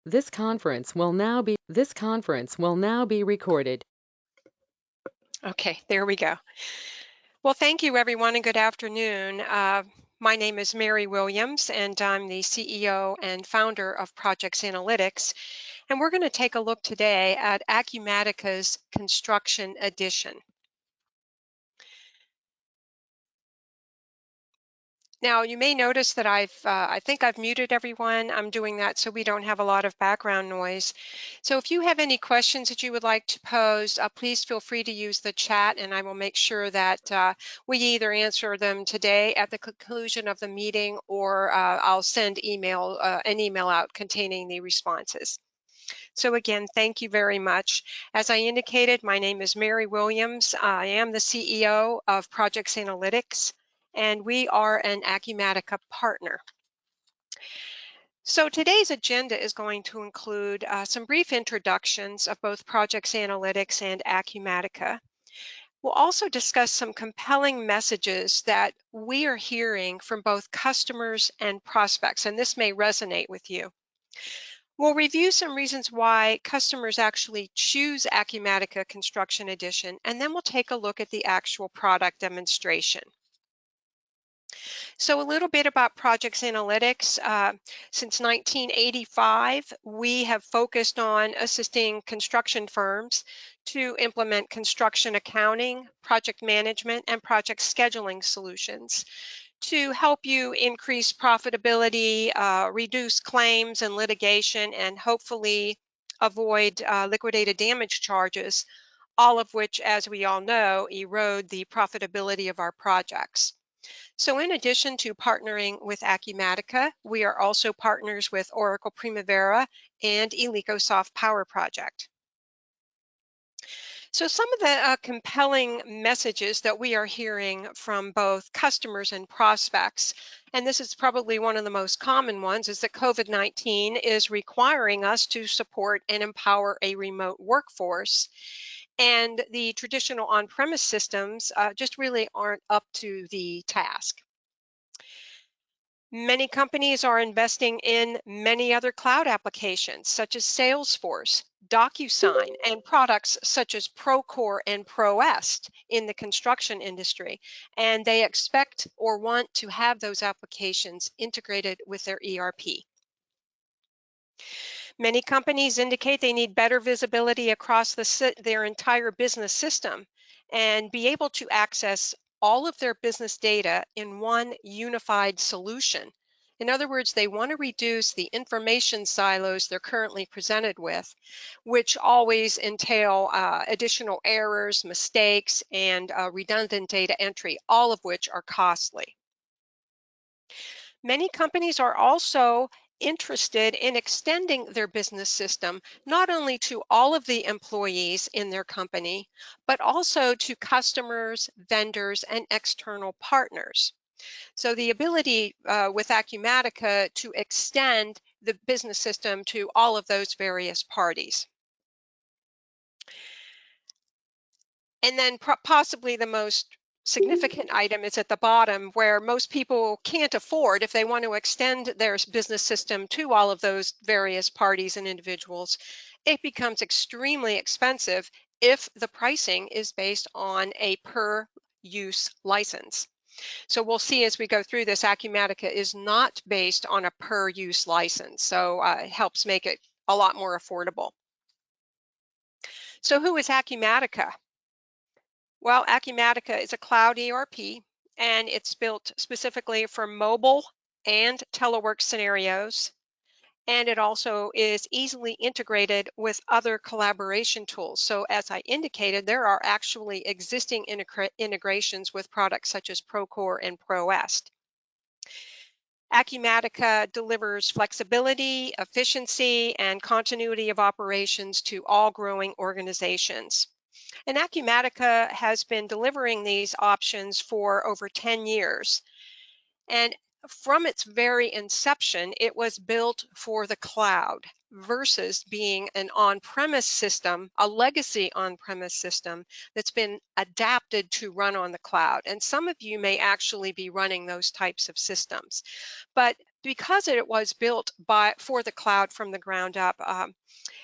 This conference will now be recorded. Okay, there we go. Well, thank you, everyone, and good afternoon. My name is Mary Williams, and I'm the CEO and founder of Projects Analytics. And we're going to take a look today at Acumatica's Construction Edition. Now, you may notice that I think I've muted everyone. I'm doing that so we don't have a lot of background noise. So if you have any questions that you would like to pose, please feel free to use the chat, and I will make sure that we either answer them today at the conclusion of the meeting, or I'll send an email out containing the responses. So again, thank you very much. As I indicated, my name is Mary Williams. I am the CEO of Projects Analytics, and we are an Acumatica partner. So today's agenda is going to include some brief introductions of both Projects Analytics and Acumatica. We'll also discuss some compelling messages that we are hearing from both customers and prospects, and this may resonate with you. We'll review some reasons why customers actually choose Acumatica Construction Edition, and then we'll take a look at the actual product demonstration. So a little bit about Projects Analytics. Since 1985, we have focused on assisting construction firms to implement construction accounting, project management, and project scheduling solutions to help you increase profitability, reduce claims and litigation, and hopefully avoid liquidated damage charges, all of which, as we all know, erode the profitability of our projects. So in addition to partnering with Acumatica, we are also partners with Oracle Primavera and ElecoSoft Power Project. So some of the compelling messages that we are hearing from both customers and prospects, and this is probably one of the most common ones, is that COVID-19 is requiring us to support and empower a remote workforce. And the traditional on-premise systems just really aren't up to the task. Many companies are investing in many other cloud applications, such as Salesforce, DocuSign, and products such as Procore and ProEst in the construction industry. And they expect or want to have those applications integrated with their ERP. Many companies indicate they need better visibility across their entire business system and be able to access all of their business data in one unified solution. In other words, they want to reduce the information silos they're currently presented with, which always entail additional errors, mistakes, and redundant data entry, all of which are costly. Many companies are also interested in extending their business system not only to all of the employees in their company, but also to customers, vendors, and external partners. So the ability with Acumatica to extend the business system to all of those various parties. And then possibly the most significant item is at the bottom, where most people can't afford, if they want to extend their business system to all of those various parties and individuals, it becomes extremely expensive if the pricing is based on a per use license. So we'll see as we go through this, Acumatica is not based on a per use license, so it helps make it a lot more affordable. So who is Acumatica? Well, Acumatica is a cloud ERP, and it's built specifically for mobile and telework scenarios. And it also is easily integrated with other collaboration tools. So as I indicated, there are actually existing integrations with products such as Procore and ProEst. Acumatica delivers flexibility, efficiency, and continuity of operations to all growing organizations. And Acumatica has been delivering these options for over 10 years. And from its very inception, it was built for the cloud versus being an on-premise system, a legacy on-premise system that's been adapted to run on the cloud. And some of you may actually be running those types of systems. But Because it was built for the cloud from the ground up,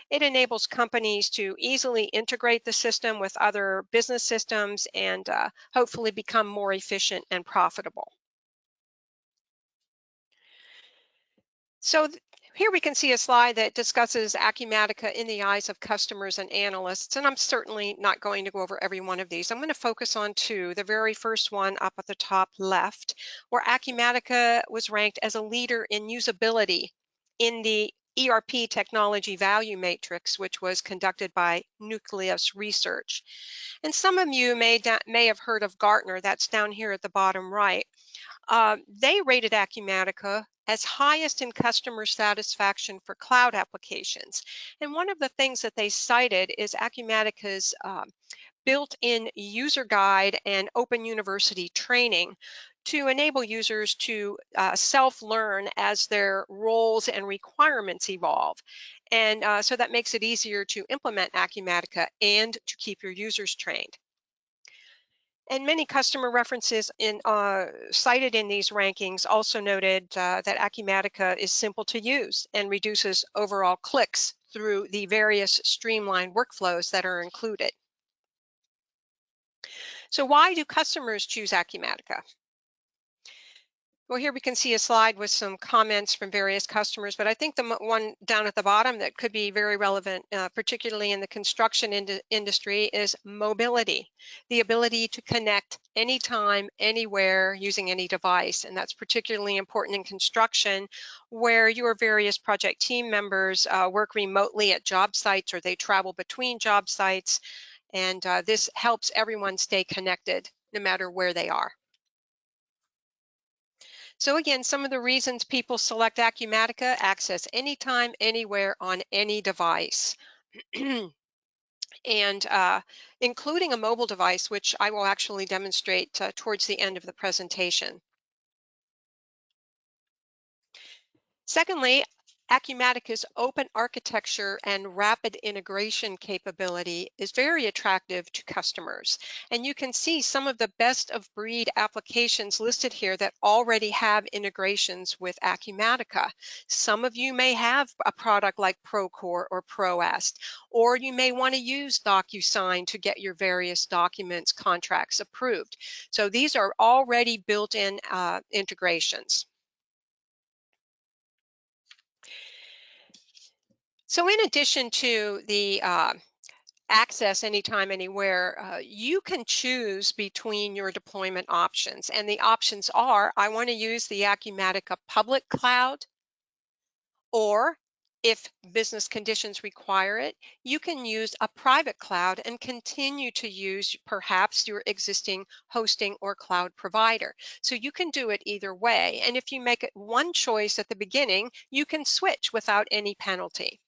it enables companies to easily integrate the system with other business systems and hopefully become more efficient and profitable. So here we can see a slide that discusses Acumatica in the eyes of customers and analysts, and I'm certainly not going to go over every one of these. I'm going to focus on two. The very first one up at the top left, where Acumatica was ranked as a leader in usability in the ERP Technology Value Matrix, which was conducted by Nucleus Research. And some of you may have heard of Gartner, that's down here at the bottom right. They rated Acumatica as highest in customer satisfaction for cloud applications. And one of the things that they cited is Acumatica's built-in user guide and open university training to enable users to self-learn as their roles and requirements evolve. And so that makes it easier to implement Acumatica and to keep your users trained. And many customer references cited in these rankings also noted that Acumatica is simple to use and reduces overall clicks through the various streamlined workflows that are included. So why do customers choose Acumatica? Well, here we can see a slide with some comments from various customers, but I think the one down at the bottom that could be very relevant, particularly in the construction industry, is mobility, the ability to connect anytime, anywhere, using any device. And that's particularly important in construction, where your various project team members work remotely at job sites or they travel between job sites. And this helps everyone stay connected no matter where they are. So again, some of the reasons people select Acumatica: access anytime, anywhere, on any device. and including a mobile device, which I will actually demonstrate towards the end of the presentation. Secondly, Acumatica's open architecture and rapid integration capability is very attractive to customers. And you can see some of the best of breed applications listed here that already have integrations with Acumatica. Some of you may have a product like Procore or ProEst, or you may want to use DocuSign to get your various documents, contracts approved. So these are already built-in integrations. So in addition to the access anytime, anywhere, you can choose between your deployment options. And the options are: I want to use the Acumatica public cloud, or if business conditions require it, you can use a private cloud and continue to use perhaps your existing hosting or cloud provider. So you can do it either way. And if you make it one choice at the beginning, you can switch without any penalty.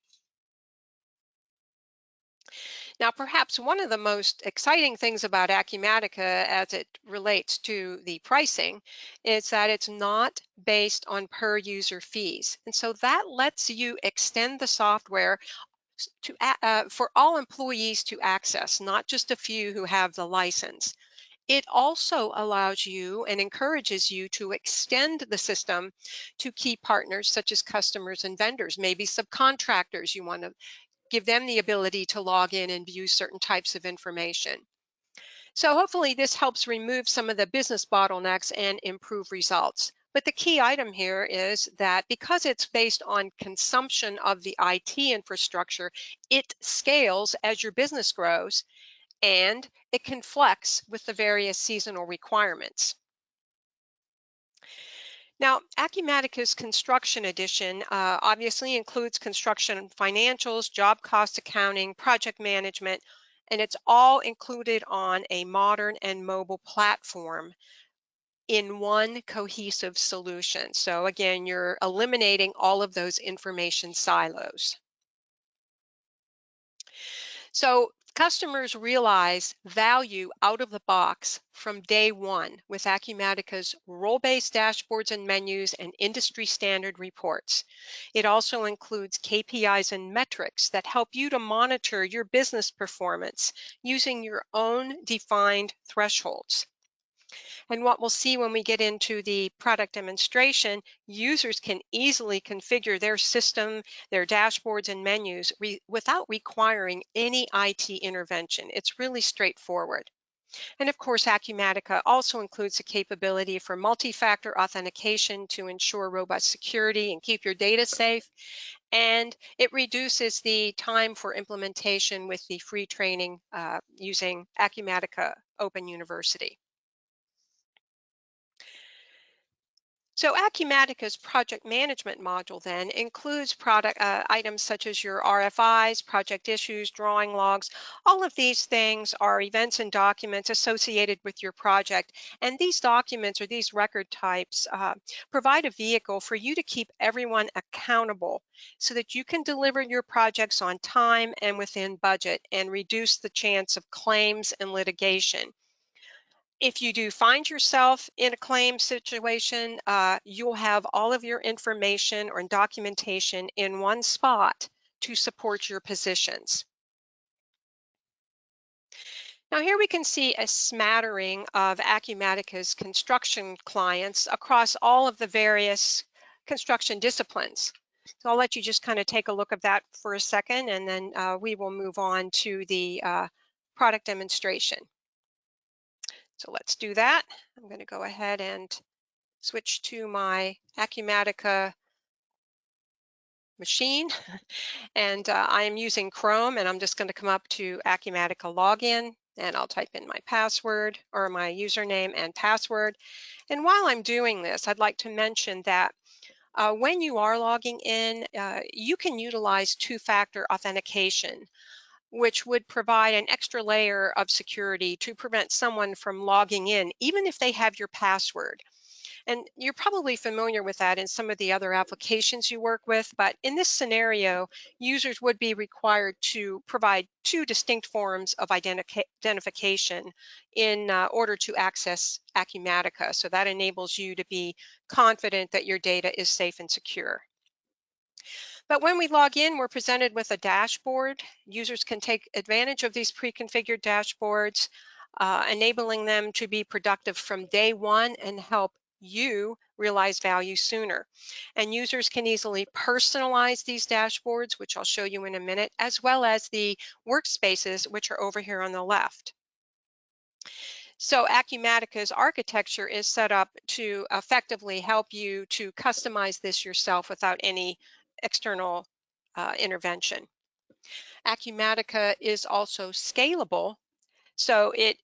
Now, perhaps one of the most exciting things about Acumatica as it relates to the pricing is that it's not based on per user fees. And so that lets you extend the software for all employees to access, not just a few who have the license. It also allows you and encourages you to extend the system to key partners such as customers and vendors, maybe subcontractors. You want to give them the ability to log in and view certain types of information. So hopefully this helps remove some of the business bottlenecks and improve results. But the key item here is that because it's based on consumption of the IT infrastructure, it scales as your business grows, and it can flex with the various seasonal requirements. Now, Acumatica's Construction Edition obviously includes construction financials, job cost accounting, project management, and it's all included on a modern and mobile platform in one cohesive solution. So again, you're eliminating all of those information silos. So customers realize value out of the box from day one with Acumatica's role-based dashboards and menus and industry standard reports. It also includes KPIs and metrics that help you to monitor your business performance using your own defined thresholds. And what we'll see when we get into the product demonstration, users can easily configure their system, their dashboards and menus without requiring any IT intervention. It's really straightforward. And of course, Acumatica also includes the capability for multi-factor authentication to ensure robust security and keep your data safe. And it reduces the time for implementation with the free training using Acumatica Open University. So Acumatica's project management module then includes product items such as your RFIs, project issues, drawing logs. All of these things are events and documents associated with your project. And these documents or these record types provide a vehicle for you to keep everyone accountable so that you can deliver your projects on time and within budget and reduce the chance of claims and litigation. If you do find yourself in a claim situation, you'll have all of your information or documentation in one spot to support your positions. Now here we can see a smattering of Acumatica's construction clients across all of the various construction disciplines. So I'll let you just kind of take a look at that for a second, and then we will move on to the product demonstration. So let's do that. I'm going to go ahead and switch to my Acumatica machine. And I am using Chrome, and I'm just going to come up to Acumatica login, and I'll type in my password or my username and password. And while I'm doing this, I'd like to mention that when you are logging in, you can utilize two-factor authentication, which would provide an extra layer of security to prevent someone from logging in, even if they have your password. And you're probably familiar with that in some of the other applications you work with, but in this scenario, users would be required to provide two distinct forms of identification in order to access Acumatica. So that enables you to be confident that your data is safe and secure. But when we log in, we're presented with a dashboard. Users can take advantage of these pre-configured dashboards, enabling them to be productive from day one and help you realize value sooner. And users can easily personalize these dashboards, which I'll show you in a minute, as well as the workspaces, which are over here on the left. So Acumatica's architecture is set up to effectively help you to customize this yourself without any external intervention. Acumatica is also scalable, so it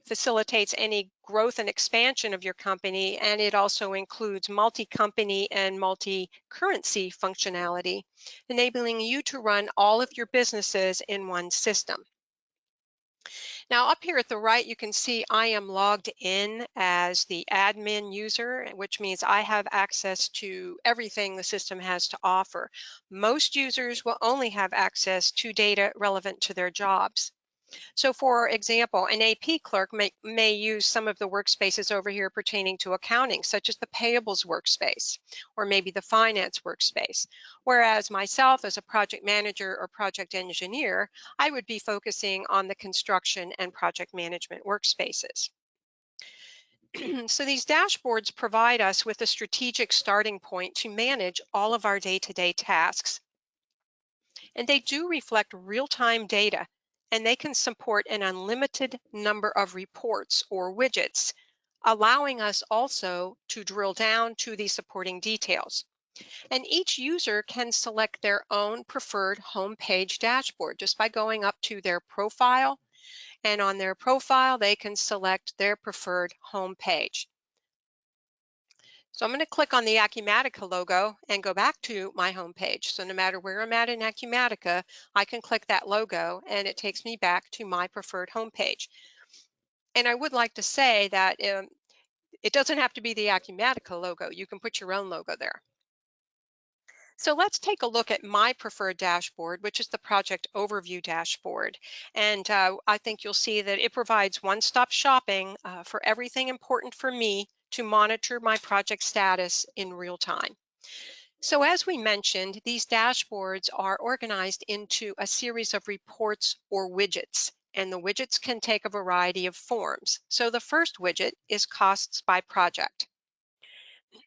facilitates any growth and expansion of your company, and it also includes multi-company and multi-currency functionality, enabling you to run all of your businesses in one system. Now up here at the right, you can see I am logged in as the admin user, which means I have access to everything the system has to offer. Most users will only have access to data relevant to their jobs. So for example, an AP clerk may use some of the workspaces over here pertaining to accounting, such as the payables workspace, or maybe the finance workspace. Whereas myself as a project manager or project engineer, I would be focusing on the construction and project management workspaces. So these dashboards provide us with a strategic starting point to manage all of our day-to-day tasks. And they do reflect real-time data, and they can support an unlimited number of reports or widgets, allowing us also to drill down to the supporting details. And each user can select their own preferred homepage dashboard just by going up to their profile, and on their profile they can select their preferred homepage. So I'm going to click on the Acumatica logo and go back to my home page. So no matter where I'm at in Acumatica, I can click that logo and it takes me back to my preferred home page. And I would like to say that it doesn't have to be the Acumatica logo. You can put your own logo there. So let's take a look at my preferred dashboard, which is the project overview dashboard. And I think you'll see that it provides one-stop shopping for everything important for me to monitor my project status in real time. So as we mentioned, these dashboards are organized into a series of reports or widgets. and the widgets can take a variety of forms. So the first widget is costs by project.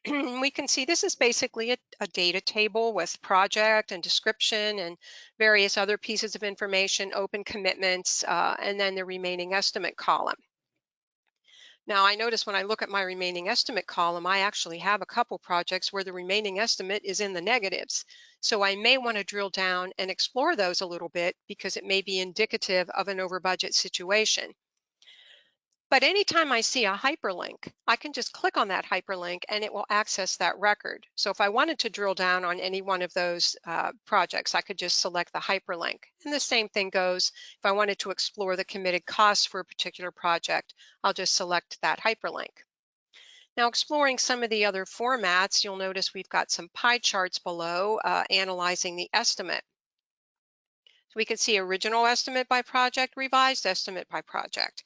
We can see this is basically a data table with project and description and various other pieces of information, open commitments, and then the remaining estimate column. Now, I notice when I look at my remaining estimate column, I actually have a couple projects where the remaining estimate is in the negatives. So I may want to drill down and explore those a little bit because it may be indicative of an over budget situation. But anytime I see a hyperlink, I can just click on that hyperlink and it will access that record. So if I wanted to drill down on any one of those projects, I could just select the hyperlink. And the same thing goes if I wanted to explore the committed costs for a particular project, I'll just select that hyperlink. Now, exploring some of the other formats, you'll notice we've got some pie charts below analyzing the estimate. So we can see original estimate by project, revised estimate by project.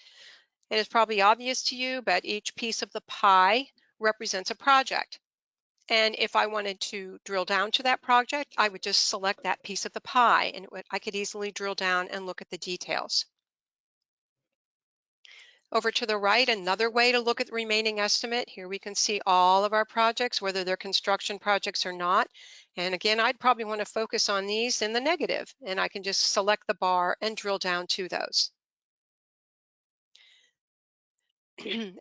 And it's probably obvious to you, but each piece of the pie represents a project. And if I wanted to drill down to that project, I would just select that piece of the pie and I could easily drill down and look at the details. Over to the right, another way to look at the remaining estimate. Here we can see all of our projects, whether they're construction projects or not. And again, I'd probably want to focus on these in the negative, and I can just select the bar and drill down to those.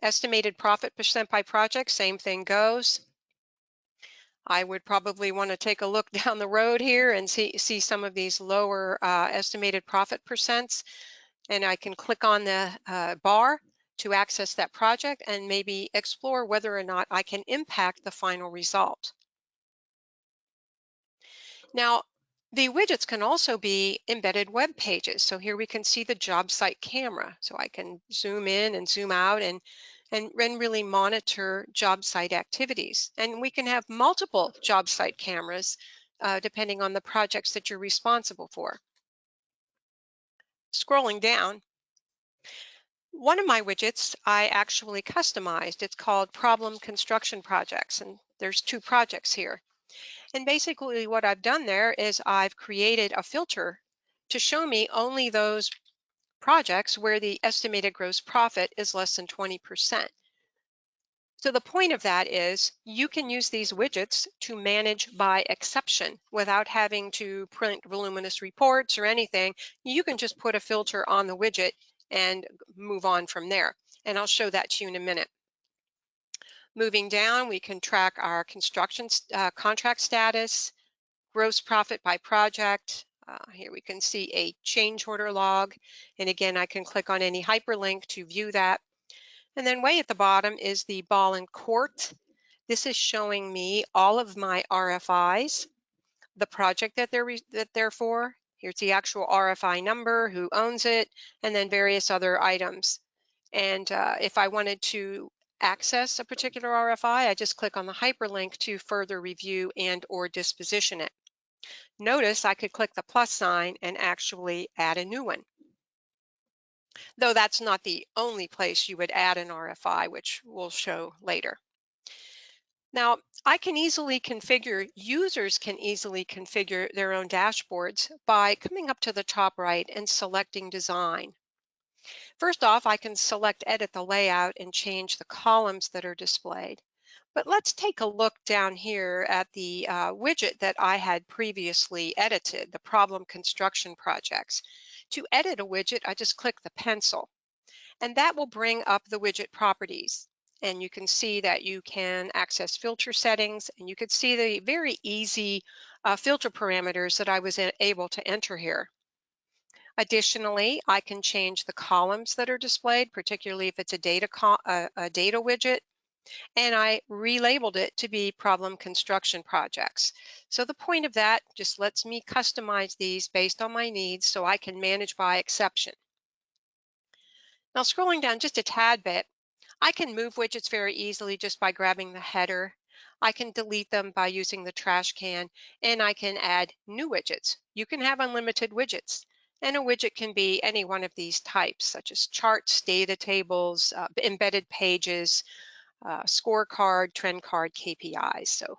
Estimated profit percent by project, same thing goes. I would probably want to take a look down the road here and see some of these lower estimated profit percents. And I can click on the bar to access that project and maybe explore whether or not I can impact the final result. Now, the widgets can also be embedded web pages. So here we can see the job site camera. So I can zoom in and zoom out and really monitor job site activities. And we can have multiple job site cameras depending on the projects that you're responsible for. Scrolling down, one of my widgets I actually customized. It's called Problem Construction Projects, and there's two projects here. And basically what I've done there is I've created a filter to show me only those projects where the estimated gross profit is less than 20%. So the point of that is you can use these widgets to manage by exception without having to print voluminous reports or anything. You can just put a filter on the widget and move on from there. And I'll show that to you in a minute. Moving down, we can track our construction contract status, gross profit by project. Here we can see a change order log. And again, I can click on any hyperlink to view that. And then way at the bottom is the ball and court. This is showing me all of my RFIs, the project that they're for. Here's the actual RFI number, who owns it, and then various other items. And if I wanted to access a particular RFI, I just click on the hyperlink to further review and or disposition it. Notice I could click the plus sign and actually add a new one. Though that's not the only place you would add an RFI, which we'll show later. Now, users can easily configure their own dashboards by coming up to the top right and selecting design. First off, I can select edit the layout and change the columns that are displayed. But let's take a look down here at the widget that I had previously edited, the problem construction projects. To edit a widget, I just click the pencil, and that will bring up the widget properties. And you can see that you can access filter settings, and you can see the very easy filter parameters that I was able to enter here. Additionally, I can change the columns that are displayed, particularly if it's a data widget, and I relabeled it to be problem construction projects. So the point of that just lets me customize these based on my needs so I can manage by exception. Now, scrolling down just a tad bit, I can move widgets very easily just by grabbing the header. I can delete them by using the trash can, and I can add new widgets. You can have unlimited widgets, and a widget can be any one of these types, such as charts, data tables, embedded pages, scorecard, trend card, KPIs. So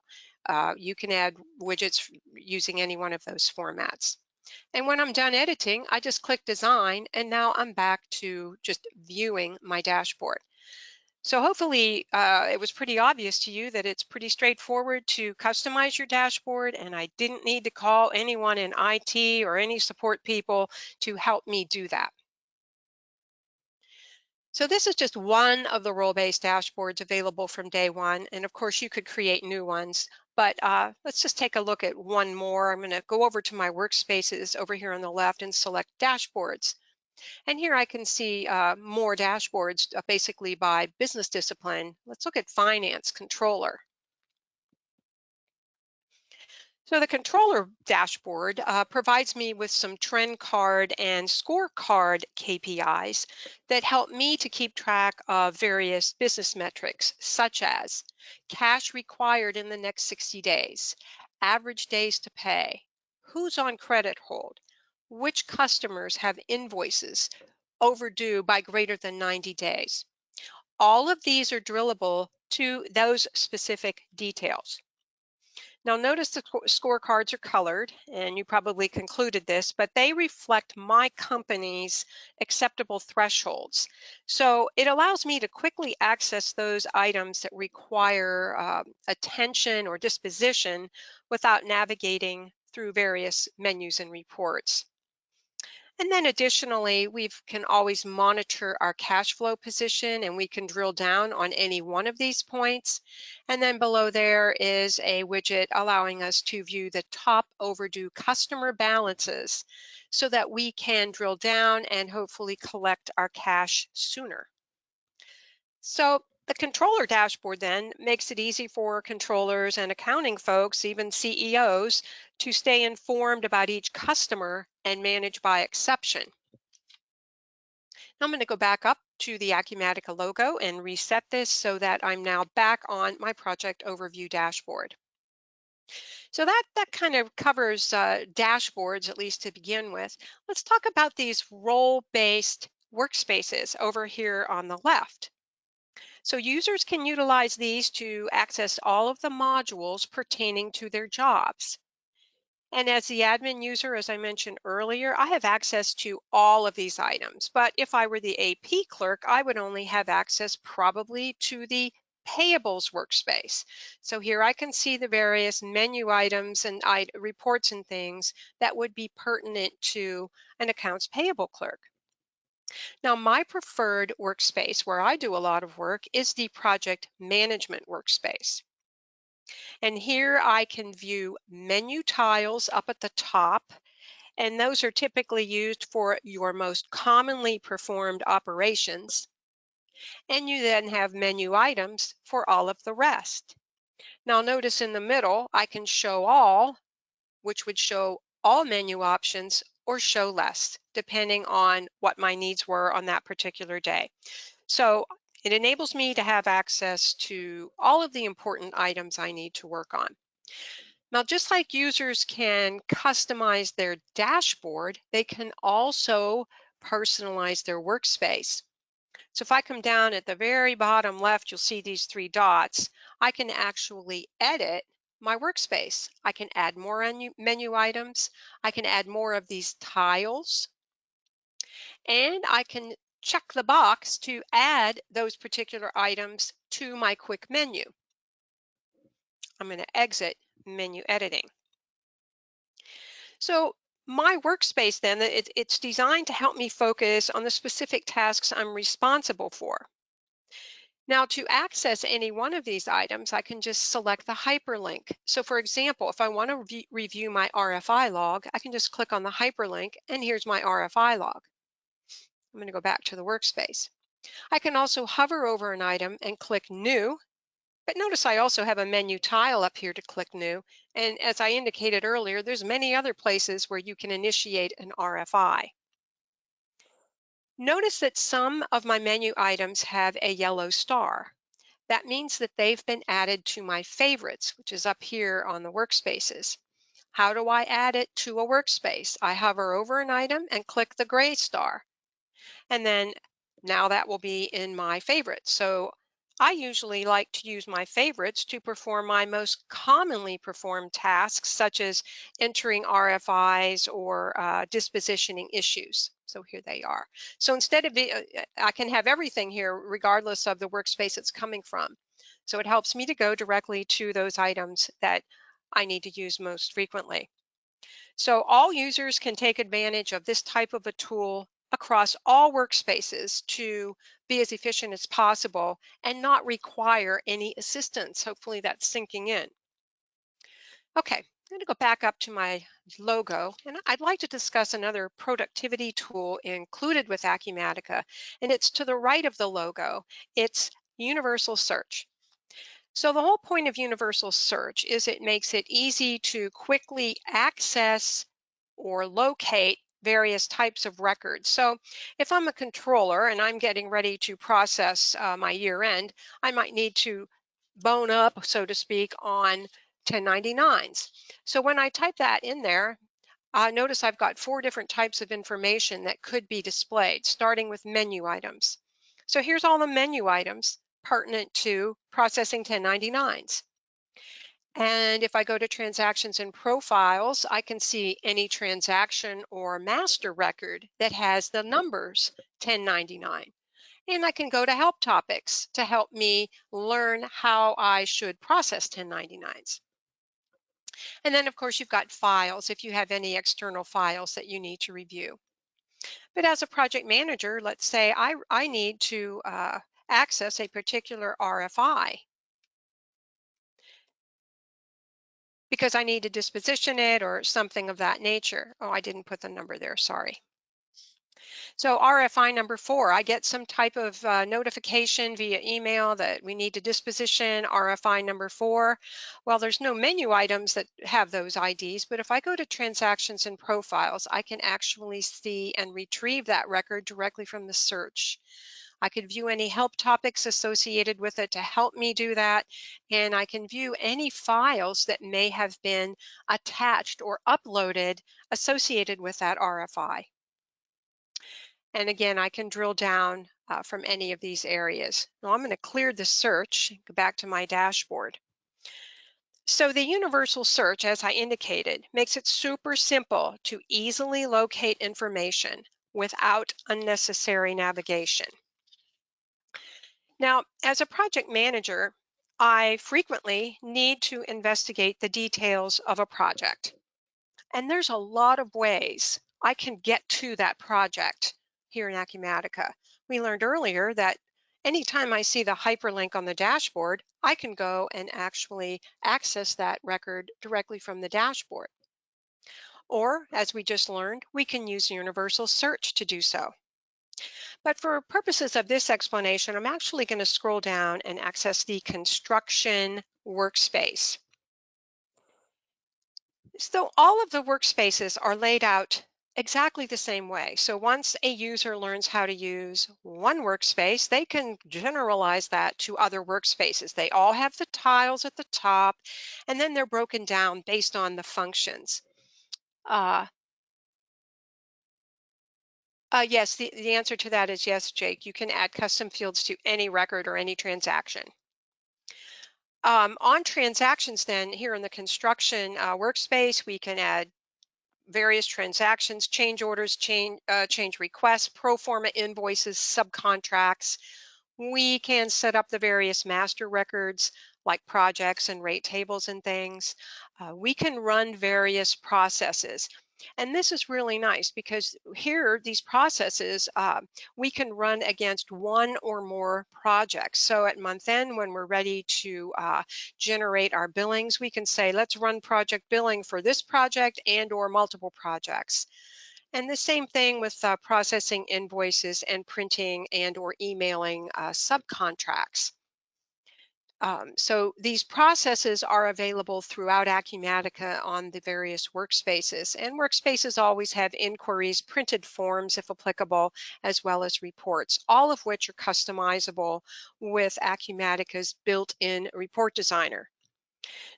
you can add widgets using any one of those formats. And when I'm done editing, I just click design and now I'm back to just viewing my dashboard. So hopefully it was pretty obvious to you that it's pretty straightforward to customize your dashboard, and I didn't need to call anyone in IT or any support people to help me do that. So this is just one of the role-based dashboards available from day one. And of course, you could create new ones. But let's just take a look at one more. I'm going to go over to my workspaces over here on the left and select dashboards. And here I can see more dashboards basically by business discipline. Let's look at finance controller. So the controller dashboard provides me with some trend card and scorecard KPIs that help me to keep track of various business metrics, such as cash required in the next 60 days, average days to pay, who's on credit hold, which customers have invoices overdue by greater than 90 days. All of these are drillable to those specific details. Now notice the scorecards are colored, and you probably concluded this, but they reflect my company's acceptable thresholds. So it allows me to quickly access those items that require attention or disposition without navigating through various menus and reports. And then additionally, we can always monitor our cash flow position, and we can drill down on any one of these points. And then below there is a widget allowing us to view the top overdue customer balances so that we can drill down and hopefully collect our cash sooner. So the controller dashboard then makes it easy for controllers and accounting folks, even CEOs, to stay informed about each customer and manage by exception. Now I'm going to go back up to the Acumatica logo and reset this so that I'm now back on my project overview dashboard. So that kind of covers dashboards, at least to begin with. Let's talk about these role-based workspaces over here on the left. So users can utilize these to access all of the modules pertaining to their jobs. And as the admin user, as I mentioned earlier, I have access to all of these items. But if I were the AP clerk, I would only have access probably to the payables workspace. So here I can see the various menu items and reports and things that would be pertinent to an accounts payable clerk. Now, my preferred workspace where I do a lot of work is the project management workspace. And here I can view menu tiles up at the top, and those are typically used for your most commonly performed operations. And you then have menu items for all of the rest. Now notice in the middle, I can show all, which would show all menu options or show less, depending on what my needs were on that particular day. So it enables me to have access to all of the important items I need to work on. Now, just like users can customize their dashboard, they can also personalize their workspace. So if I come down at the very bottom left, you'll see these three dots. I can actually edit my workspace. I can add more menu items. I can add more of these tiles, and I can check the box to add those particular items to my quick menu. I'm going to exit menu editing. So my workspace then, it's designed to help me focus on the specific tasks I'm responsible for. Now to access any one of these items, I can just select the hyperlink. So for example, if I want to review my RFI log, I can just click on the hyperlink and here's my RFI log. I'm going to go back to the workspace. I can also hover over an item and click New. But notice I also have a menu tile up here to click New. And as I indicated earlier, there's many other places where you can initiate an RFI. Notice that some of my menu items have a yellow star. That means that they've been added to my favorites, which is up here on the workspaces. How do I add it to a workspace? I hover over an item and click the gray star. And then now that will be in my favorites. So I usually like to use my favorites to perform my most commonly performed tasks, such as entering RFIs or dispositioning issues. So here they are. So instead of I can have everything here regardless of the workspace it's coming from. So it helps me to go directly to those items that I need to use most frequently. So all users can take advantage of this type of a tool across all workspaces to be as efficient as possible and not require any assistance. Hopefully that's sinking in. Okay, I'm going to go back up to my logo, and I'd like to discuss another productivity tool included with Acumatica, and it's to the right of the logo. It's Universal Search. So the whole point of universal search is it makes it easy to quickly access or locate various types of records. So if I'm a controller and I'm getting ready to process my year end, I might need to bone up, so to speak, on 1099s. So when I type that in there, notice I've got 4 different types of information that could be displayed, starting with menu items. So here's all the menu items pertinent to processing 1099s. And if I go to transactions and profiles, I can see any transaction or master record that has the numbers 1099. And I can go to help topics to help me learn how I should process 1099s. And then, of course, you've got files if you have any external files that you need to review. But as a project manager, let's say I need to access a particular RFI because I need to disposition it or something of that nature. Oh, I didn't put the number there, sorry. So RFI number 4, I get some type of notification via email that we need to disposition RFI number 4. Well, there's no menu items that have those IDs, but if I go to transactions and profiles, I can actually see and retrieve that record directly from the search. I could view any help topics associated with it to help me do that, and I can view any files that may have been attached or uploaded associated with that RFI. And again, I can drill down from any of these areas. Now I'm going to clear the search, go back to my dashboard. So the universal search, as I indicated, makes it super simple to easily locate information without unnecessary navigation. Now, as a project manager, I frequently need to investigate the details of a project. And there's a lot of ways I can get to that project here in Acumatica. We learned earlier that anytime I see the hyperlink on the dashboard, I can go and actually access that record directly from the dashboard. Or, as we just learned, we can use universal search to do so. But for purposes of this explanation, I'm actually going to scroll down and access the construction workspace. So all of the workspaces are laid out exactly the same way. So once a user learns how to use one workspace, they can generalize that to other workspaces. They all have the tiles at the top, and then they're broken down based on the functions. Uh, yes, the answer to that is yes, Jake. You can add custom fields to any record or any transaction. On transactions then, here in the construction workspace, we can add various transactions, change orders, change requests, pro forma invoices, subcontracts. We can set up the various master records like projects and rate tables and things. We can run various processes. And this is really nice because here, these processes, we can run against one or more projects. So at month end, when we're ready to generate our billings, we can say, let's run project billing for this project and or multiple projects. And the same thing with processing invoices and printing and or emailing subcontracts. So these processes are available throughout Acumatica on the various workspaces. And workspaces always have inquiries, printed forms if applicable, as well as reports, all of which are customizable with Acumatica's built-in report designer.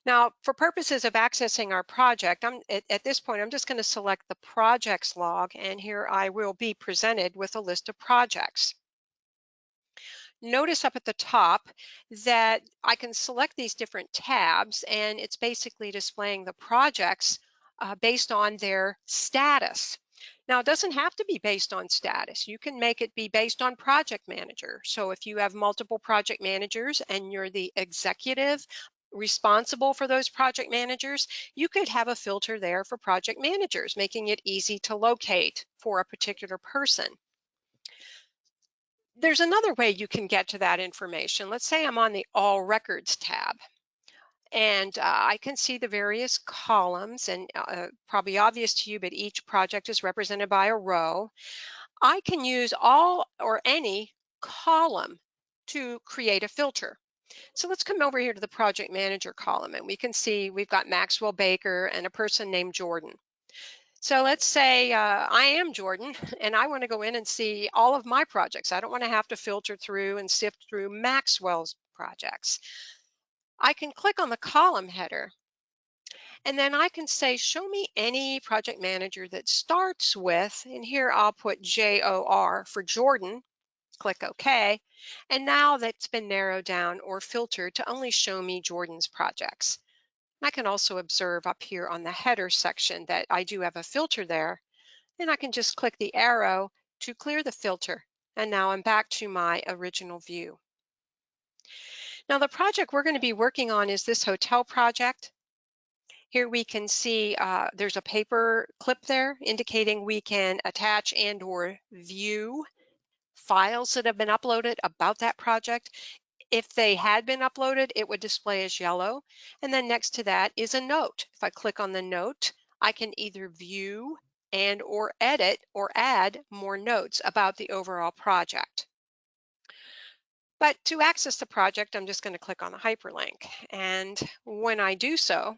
Now, for purposes of accessing our project, at this point, I'm just going to select the projects log, and here I will be presented with a list of projects. notice up at the top that I can select these different tabs, and it's basically displaying the projects based on their status. Now, it doesn't have to be based on status. You can make it be based on project manager. So if you have multiple project managers and you're the executive responsible for those project managers, you could have a filter there for project managers, making it easy to locate for a particular person. There's another way you can get to that information. Let's say I'm on the All Records tab, and I can see the various columns, and probably obvious to you, but each project is represented by a row. I can use all or any column to create a filter. So let's come over here to the project manager column, and we can see we've got Maxwell Baker and a person named Jordan. So let's say I am Jordan and I want to go in and see all of my projects. I don't want to have to filter through and sift through Maxwell's projects. I can click on the column header, and then I can say, show me any project manager that starts with, and here I'll put JOR for Jordan, click OK. And now that's been narrowed down or filtered to only show me Jordan's projects. I can also observe up here on the header section that I do have a filter there. Then I can just click the arrow to clear the filter. And now I'm back to my original view. Now the project we're going to be working on is this hotel project. Here we can see there's a paper clip there indicating we can attach and or view files that have been uploaded about that project. If they had been uploaded, it would display as yellow. And then next to that is a note. If I click on the note, I can either view and or edit or add more notes about the overall project. But to access the project, I'm just going to click on the hyperlink. And when I do so,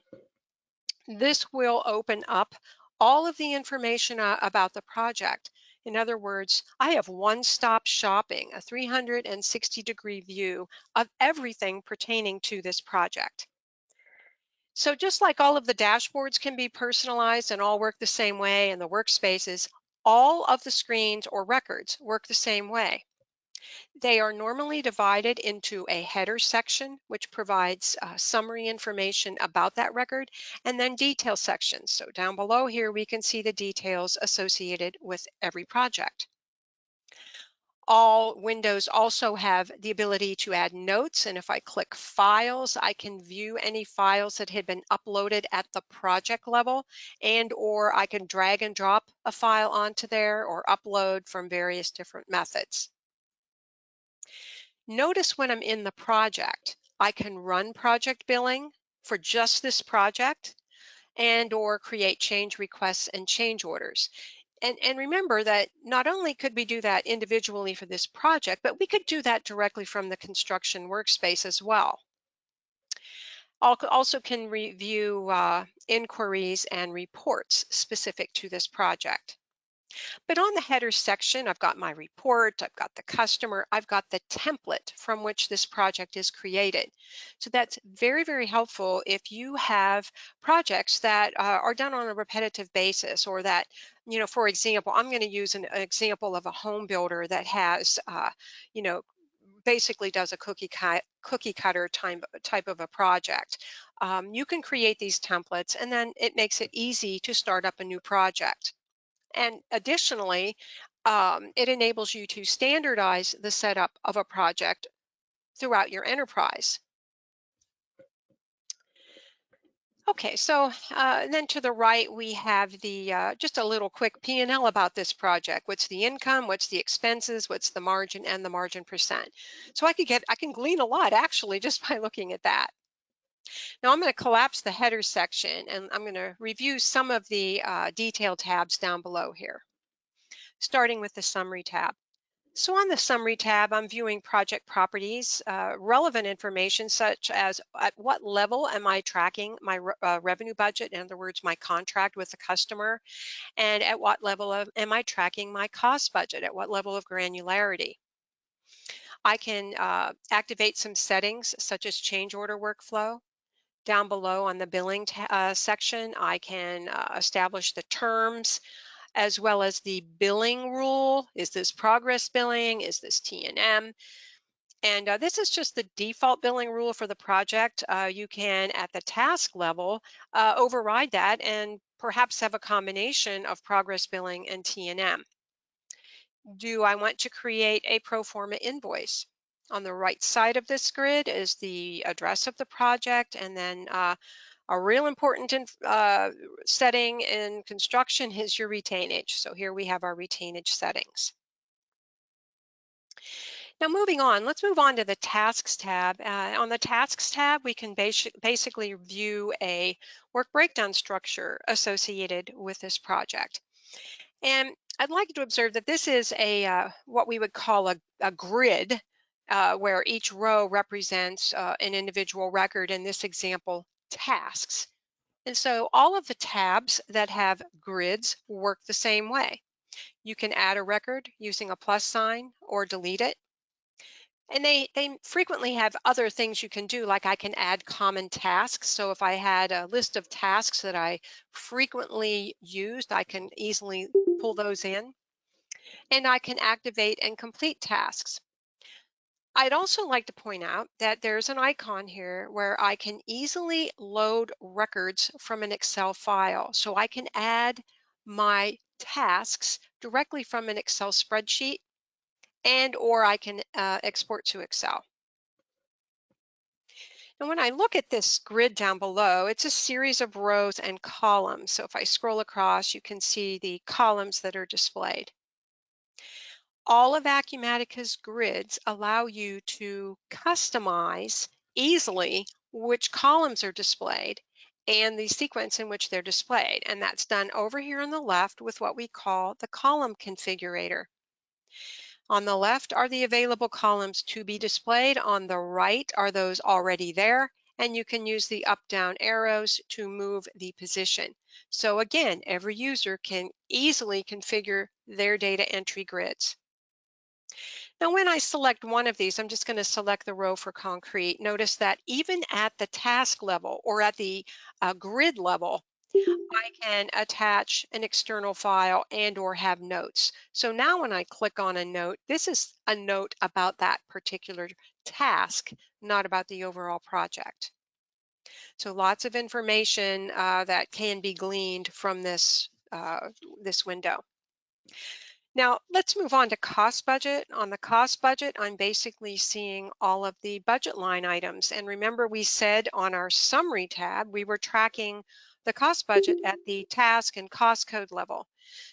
this will open up all of the information about the project. In other words, I have one-stop shopping, a 360-degree view of everything pertaining to this project. So just like all of the dashboards can be personalized and all work the same way, and the workspaces, all of the screens or records work the same way. They are normally divided into a header section, which provides summary information about that record, and then detail sections. So down below here, we can see the details associated with every project. All windows also have the ability to add notes, and if I click Files, I can view any files that had been uploaded at the project level, and or I can drag and drop a file onto there or upload from various different methods. Notice when I'm in the project, I can run project billing for just this project and or create change requests and change orders. And remember that not only could we do that individually for this project, but we could do that directly from the construction workspace as well. Also can review inquiries and reports specific to this project. But on the header section, I've got my report, I've got the customer, I've got the template from which this project is created. So that's very, very helpful if you have projects that are done on a repetitive basis, or that, for example, I'm going to use an example of a home builder that has, you know, basically does a cookie cutter type of a project. You can create these templates, and then it makes it easy to start up a new project. And additionally, it enables you to standardize the setup of a project throughout your enterprise. Okay, so then to the right, we have the just a little quick P&L about this project. What's the income? What's the expenses? What's the margin and the margin percent? So I can glean a lot actually just by looking at that. Now I'm going to collapse the header section, and I'm going to review some of the detail tabs down below here, starting with the summary tab. So on the summary tab, I'm viewing project properties, relevant information such as at what level am I tracking my revenue budget, in other words, my contract with the customer, and at what level am I tracking my cost budget, at what level of granularity. I can activate some settings such as change order workflow. Down below on the billing section, I can establish the terms, as well as the billing rule. Is this progress billing? Is this T&M? And this is just the default billing rule for the project. You can, at the task level, override that and perhaps have a combination of progress billing and T&M. Do I want to create a pro forma invoice? On the right side of this grid is the address of the project, and then a real important setting in construction is your retainage. So here we have our retainage settings. Now moving on, let's move on to the Tasks tab. On the Tasks tab, we can basically view a work breakdown structure associated with this project. And I'd like to observe that this is a what we would call a grid, where each row represents an individual record, in this example, tasks. And so all of the tabs that have grids work the same way. You can add a record using a plus sign or delete it. And they frequently have other things you can do, like I can add common tasks. So if I had a list of tasks that I frequently used, I can easily pull those in. And I can activate and complete tasks. I'd also like to point out that there's an icon here where I can easily load records from an Excel file. So I can add my tasks directly from an Excel spreadsheet, and or I can export to Excel. And when I look at this grid down below, it's a series of rows and columns. So if I scroll across, you can see the columns that are displayed. All of Acumatica's grids allow you to customize easily which columns are displayed and the sequence in which they're displayed. And that's done over here on the left with what we call the column configurator. On the left are the available columns to be displayed. On the right are those already there, and you can use the up-down arrows to move the position. So again, every user can easily configure their data entry grids. Now, when I select one of these, I'm just going to select the row for concrete. Notice that even at the task level or at the grid level, I can attach an external file and or have notes. So now when I click on a note, this is a note about that particular task, not about the overall project. So lots of information that can be gleaned from this window. Now let's move on to cost budget. On the cost budget, I'm basically seeing all of the budget line items. And remember, we said on our summary tab, we were tracking the cost budget at the task and cost code level.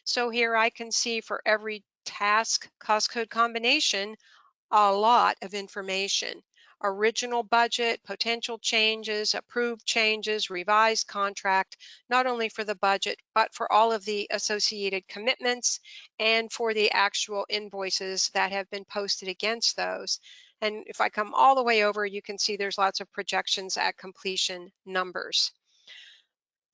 So here I can see for every task cost code combination, a lot of information. Original budget, potential changes, approved changes, revised contract, not only for the budget, but for all of the associated commitments and for the actual invoices that have been posted against those. And if I come all the way over, you can see there's lots of projections at completion numbers.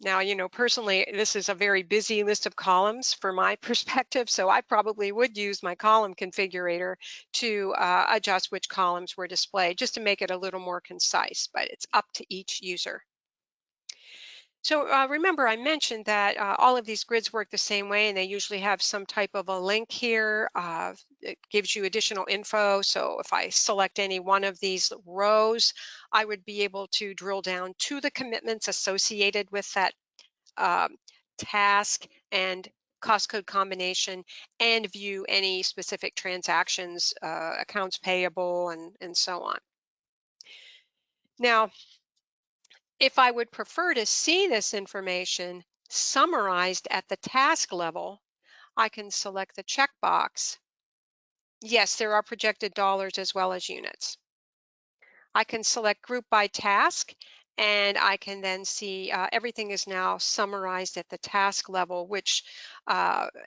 Now, personally, this is a very busy list of columns for my perspective, so I probably would use my column configurator to adjust which columns were displayed, just to make it a little more concise, but it's up to each user. So remember, I mentioned that all of these grids work the same way, and they usually have some type of a link here. It gives you additional info. So if I select any one of these rows, I would be able to drill down to the commitments associated with that um, task and cost code combination, and view any specific transactions, accounts payable, and so on. Now, if I would prefer to see this information summarized at the task level, I can select the checkbox. Yes, there are projected dollars as well as units. I can select group by task, and I can then see everything is now summarized at the task level, which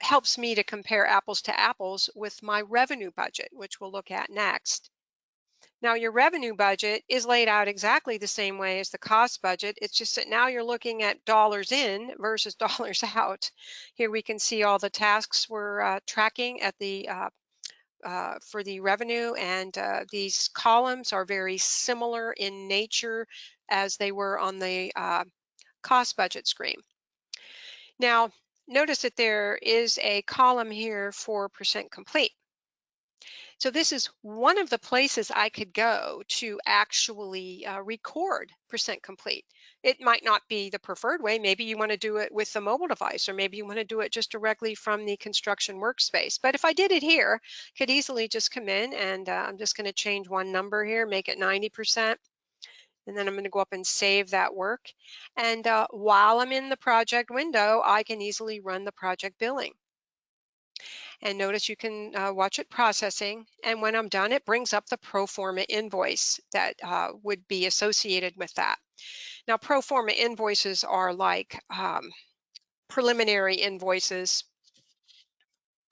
helps me to compare apples to apples with my revenue budget, which we'll look at next. Now, your revenue budget is laid out exactly the same way as the cost budget. It's just that now you're looking at dollars in versus dollars out. Here we can see all the tasks we're tracking at the for the revenue, and these columns are very similar in nature as they were on the cost budget screen. Now, notice that there is a column here for percent complete. So this is one of the places I could go to actually record percent complete. It might not be the preferred way. Maybe you want to do it with the mobile device, or maybe you want to do it just directly from the construction workspace. But if I did it here, could easily just come in and I'm just going to change one number here, make it 90%. And then I'm going to go up and save that work. And while I'm in the project window, I can easily run the project billing. And notice you can watch it processing. And when I'm done, it brings up the pro forma invoice that would be associated with that. Now, pro forma invoices are like preliminary invoices.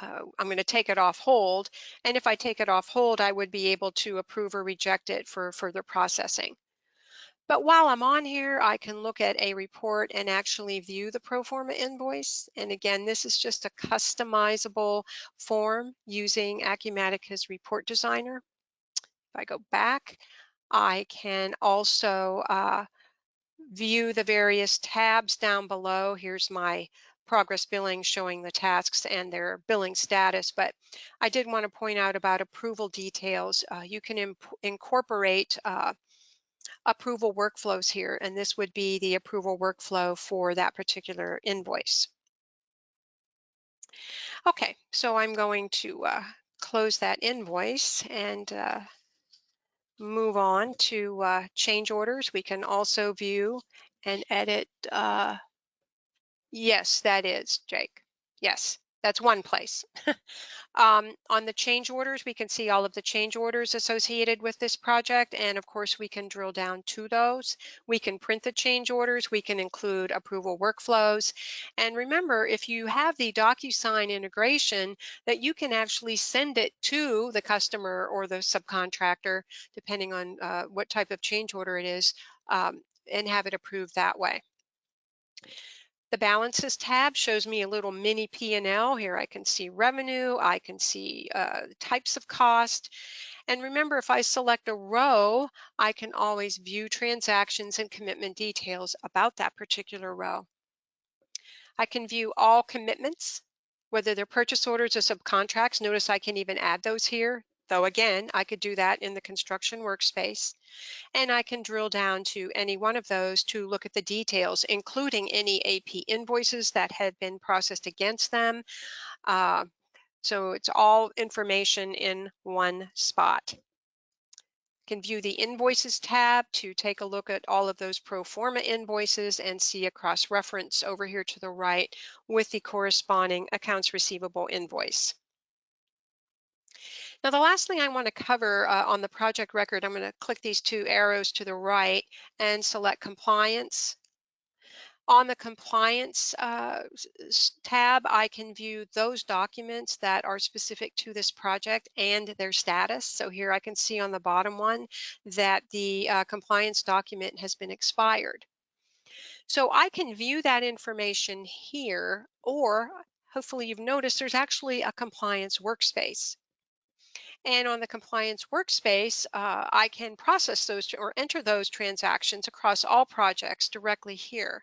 I'm going to take it off hold. And if I take it off hold, I would be able to approve or reject it for further processing. But while I'm on here, I can look at a report and actually view the pro forma invoice. And again, this is just a customizable form using Acumatica's report designer. If I go back, I can also view the various tabs down below. Here's my progress billing showing the tasks and their billing status. But I did want to point out about approval details. You can incorporate approval workflows here, and this would be the approval workflow for that particular invoice. Okay, so I'm going to close that invoice and move on to change orders. We can also view and edit. Yes, that is, Jake. Yes, that's one place. On the change orders, we can see all of the change orders associated with this project, and of course we can drill down to those. We can print the change orders, we can include approval workflows, and remember, if you have the DocuSign integration, that you can actually send it to the customer or the subcontractor, depending on what type of change order it is, and have it approved that way. The balances tab shows me a little mini P&L. Here I can see revenue, I can see types of cost. And remember, if I select a row, I can always view transactions and commitment details about that particular row. I can view all commitments, whether they're purchase orders or subcontracts. Notice I can even add those here, though again, I could do that in the construction workspace. And I can drill down to any one of those to look at the details, including any AP invoices that had been processed against them. So it's all information in one spot. Can view the invoices tab to take a look at all of those pro forma invoices and see a cross-reference over here to the right with the corresponding accounts receivable invoice. Now, the last thing I want to cover on the project record, I'm going to click these two arrows to the right and select compliance. On the compliance tab, I can view those documents that are specific to this project and their status. So here I can see on the bottom one that the compliance document has been expired. So I can view that information here, or hopefully you've noticed there's actually a compliance workspace. And on the compliance workspace, I can process those or enter those transactions across all projects directly here.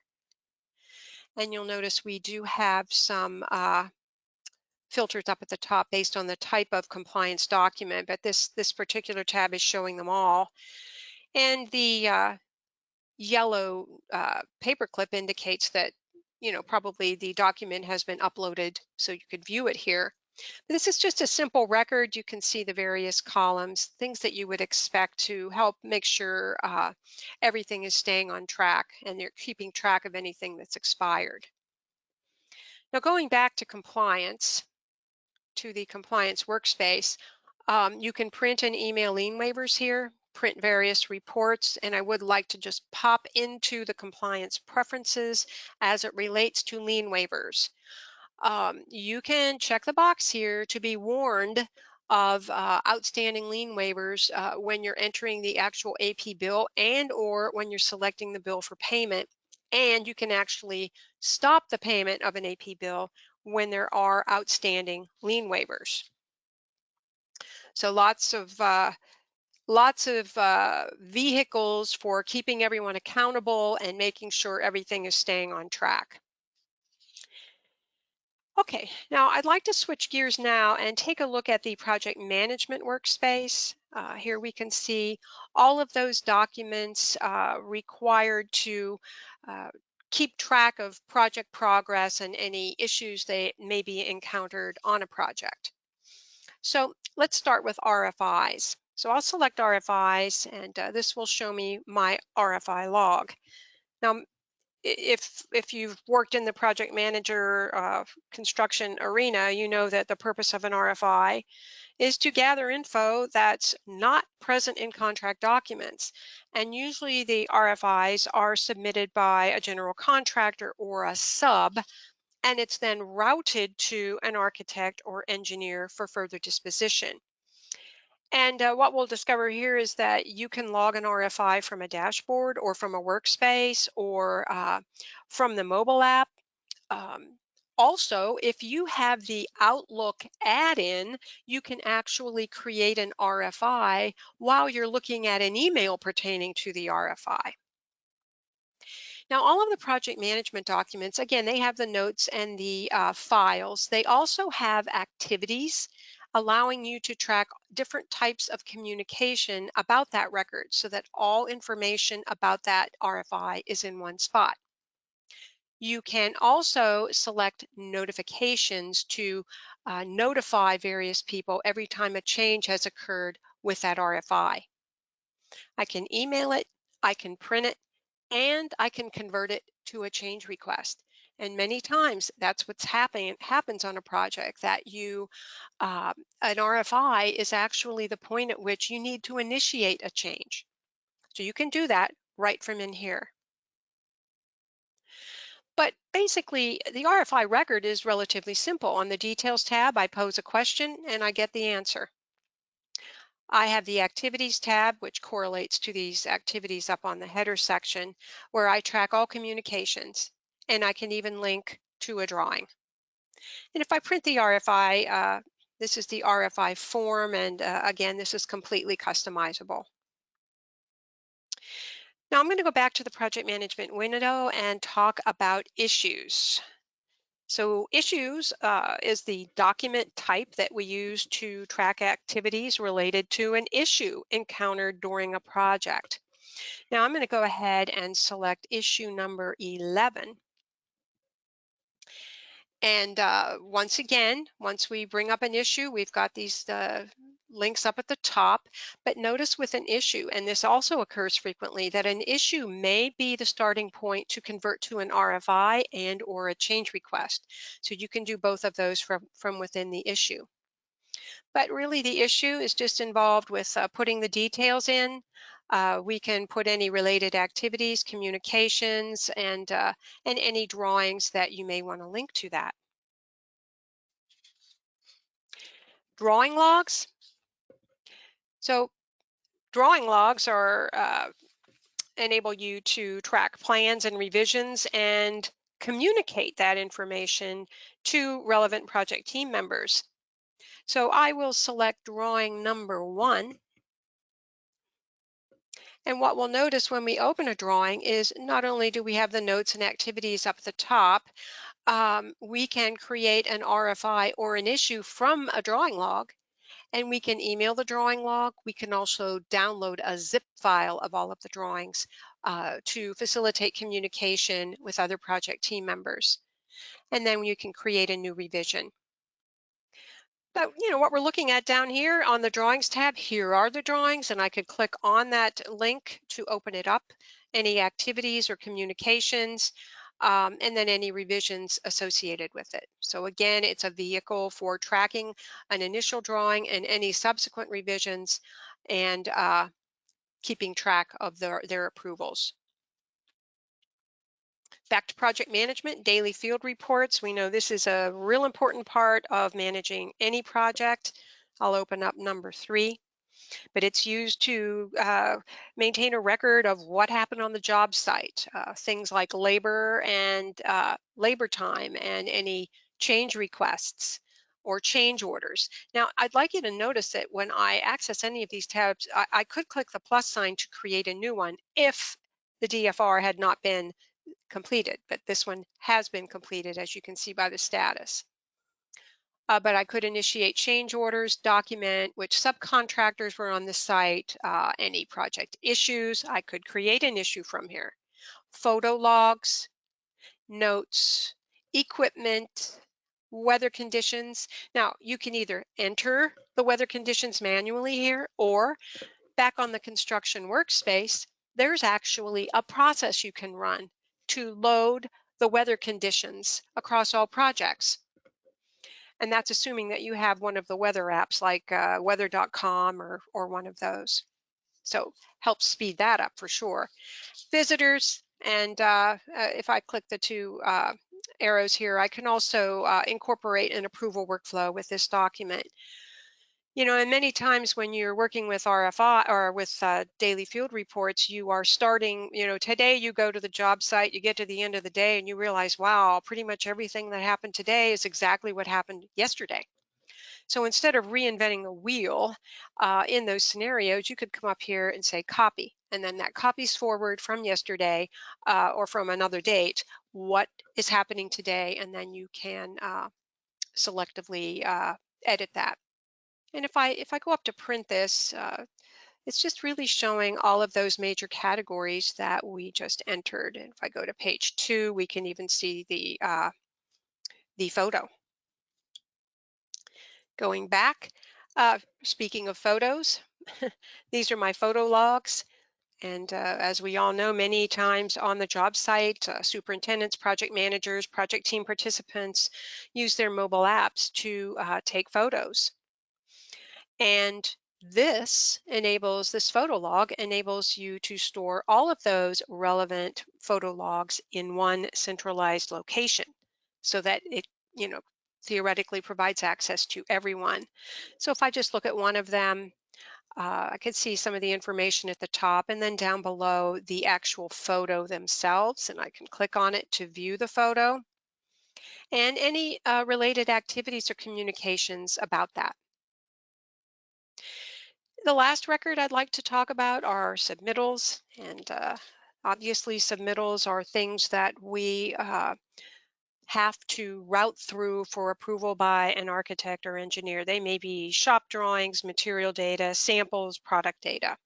And you'll notice we do have some filters up at the top based on the type of compliance document, but this particular tab is showing them all. And the yellow paperclip indicates that, probably the document has been uploaded, so you could view it here. But this is just a simple record. You can see the various columns, things that you would expect to help make sure everything is staying on track and you're keeping track of anything that's expired. Now, going back to compliance, to the compliance workspace, you can print and email lien waivers here, print various reports, and I would like to just pop into the compliance preferences as it relates to lien waivers. You can check the box here to be warned of outstanding lien waivers when you're entering the actual AP bill and or when you're selecting the bill for payment. And you can actually stop the payment of an AP bill when there are outstanding lien waivers. So lots of vehicles for keeping everyone accountable and making sure everything is staying on track. Okay, now I'd like to switch gears now and take a look at the project management workspace. Here we can see all of those documents required to uh, keep track of project progress and any issues that may be encountered on a project. So let's start with RFIs. So I'll select RFIs, and this will show me my RFI log. Now, if you've worked in the project manager construction arena, you know that the purpose of an RFI is to gather info that's not present in contract documents. And usually the RFIs are submitted by a general contractor or a sub, and it's then routed to an architect or engineer for further disposition. And what we'll discover here is that you can log an RFI from a dashboard or from a workspace or from the mobile app. Um, Also, if you have the Outlook add-in, you can actually create an RFI while you're looking at an email pertaining to the RFI. Now, all of the project management documents, again, they have the notes and the files. They also have activities allowing you to track different types of communication about that record so that all information about that RFI is in one spot. You can also select notifications to notify various people every time a change has occurred with that RFI. I can email it, I can print it, and I can convert it to a change request. And many times that's what's happens on a project that an RFI is actually the point at which you need to initiate a change. So you can do that right from in here. But basically, the RFI record is relatively simple. On the Details tab, I pose a question and I get the answer. I have the Activities tab, which correlates to these activities up on the header section, where I track all communications, and I can even link to a drawing. And if I print the RFI, this is the RFI form, and again, this is completely customizable. Now I'm going to go back to the project management window and talk about issues. So issues is the document type that we use to track activities related to an issue encountered during a project. Now I'm going to go ahead and select issue number 11. And once again, once we bring up an issue, we've got these links up at the top. But notice with an issue, and this also occurs frequently, that an issue may be the starting point to convert to an RFI and or a change request. So you can do both of those from within the issue. But really the issue is just involved with putting the details in. We can put any related activities, communications, and any drawings that you may want to link to that. Drawing logs. So drawing logs are enable you to track plans and revisions and communicate that information to relevant project team members. So I will select drawing number 1. And what we'll notice when we open a drawing is not only do we have the notes and activities up at the top, we can create an RFI or an issue from a drawing log, and we can email the drawing log. We can also download a zip file of all of the drawings to facilitate communication with other project team members. And then you can create a new revision. But what we're looking at down here on the drawings tab, here are the drawings, and I could click on that link to open it up, any activities or communications, and then any revisions associated with it. So again, it's a vehicle for tracking an initial drawing and any subsequent revisions, and keeping track of their approvals. Back to project management, daily field reports. We know this is a real important part of managing any project. I'll open up number 3, but it's used to maintain a record of what happened on the job site, things like labor and labor time and any change requests or change orders. Now, I'd like you to notice that when I access any of these tabs, I could click the plus sign to create a new one if the DFR had not been completed, but this one has been completed, as you can see by the status. but I could initiate change orders, document which subcontractors were on the site, any project issues. I could create an issue from here. Photo logs, notes, equipment, weather conditions. Now, you can either enter the weather conditions manually here, or back on the construction workspace, there's actually a process you can run to load the weather conditions across all projects. And that's assuming that you have one of the weather apps like weather.com or one of those. So helps speed that up for sure. Visitors, and if I click the two arrows here, I can also incorporate an approval workflow with this document. You know, and many times when you're working with RFI or with daily field reports, you are starting, you know, today you go to the job site, you get to the end of the day and you realize, wow, pretty much everything that happened today is exactly what happened yesterday. So instead of reinventing the wheel in those scenarios, you could come up here and say copy, and then that copies forward from yesterday or from another date what is happening today, and then you can selectively edit that. And if I go up to print this, it's just really showing all of those major categories that we just entered. And if I go to page 2, we can even see the photo. Going back, speaking of photos, these are my photo logs. And as we all know, many times on the job site, superintendents, project managers, project team participants use their mobile apps to take photos. And this photo log enables you to store all of those relevant photo logs in one centralized location so that it, you know, theoretically provides access to everyone. So if I just look at one of them, I could see some of the information at the top, and then down below the actual photo themselves, and I can click on it to view the photo and any related activities or communications about that. The last record I'd like to talk about are submittals, and obviously submittals are things that we have to route through for approval by an architect or engineer. They may be shop drawings, material data, samples, product data.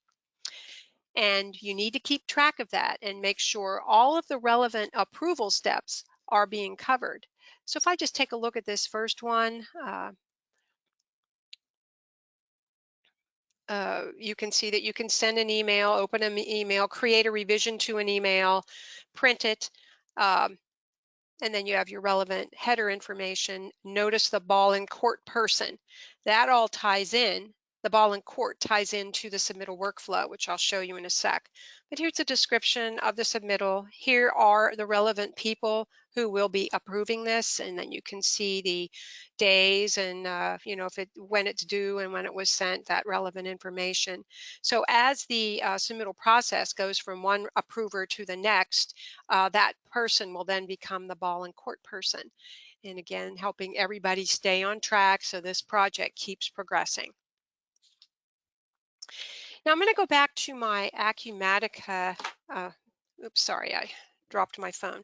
And you need to keep track of that and make sure all of the relevant approval steps are being covered. So if I just take a look at this first one, you can see that you can send an email, open an email, create a revision to an email, print it, um, and then you have your relevant header information. Notice the ball and court person. That all ties in. The ball and court ties into the submittal workflow, which I'll show you in a sec. But here's a description of the submittal. Here are the relevant people who will be approving this, and then you can see the days and you know, when it's due and when it was sent, that relevant information. So as the submittal process goes from one approver to the next, that person will then become the ball and court person. And again, helping everybody stay on track so this project keeps progressing. Now I'm going to go back to my Acumatica. Oops, sorry, I dropped my phone.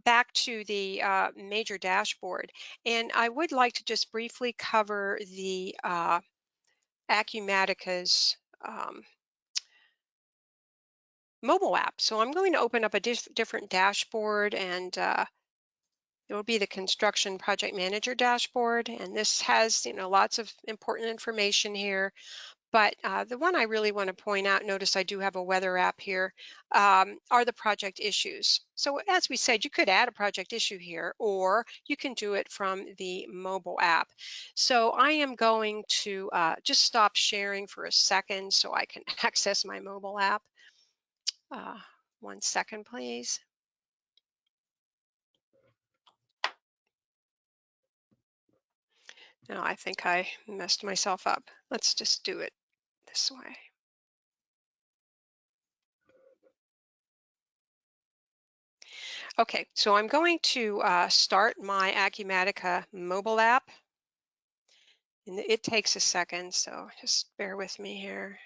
Back to the major dashboard. And I would like to just briefly cover the Acumatica's mobile app. So I'm going to open up a different dashboard, and it will be the construction project manager dashboard. And this has, you know, lots of important information here. But the one I really want to point out, notice I do have a weather app here, are the project issues. So as we said, you could add a project issue here, or you can do it from the mobile app. So I am going to just stop sharing for a second so I can access my mobile app. 1 second, please. Now I think I messed myself up. Let's just do it this way. Okay, so I'm going to start my Acumatica mobile app. And it takes a second, so just bear with me here.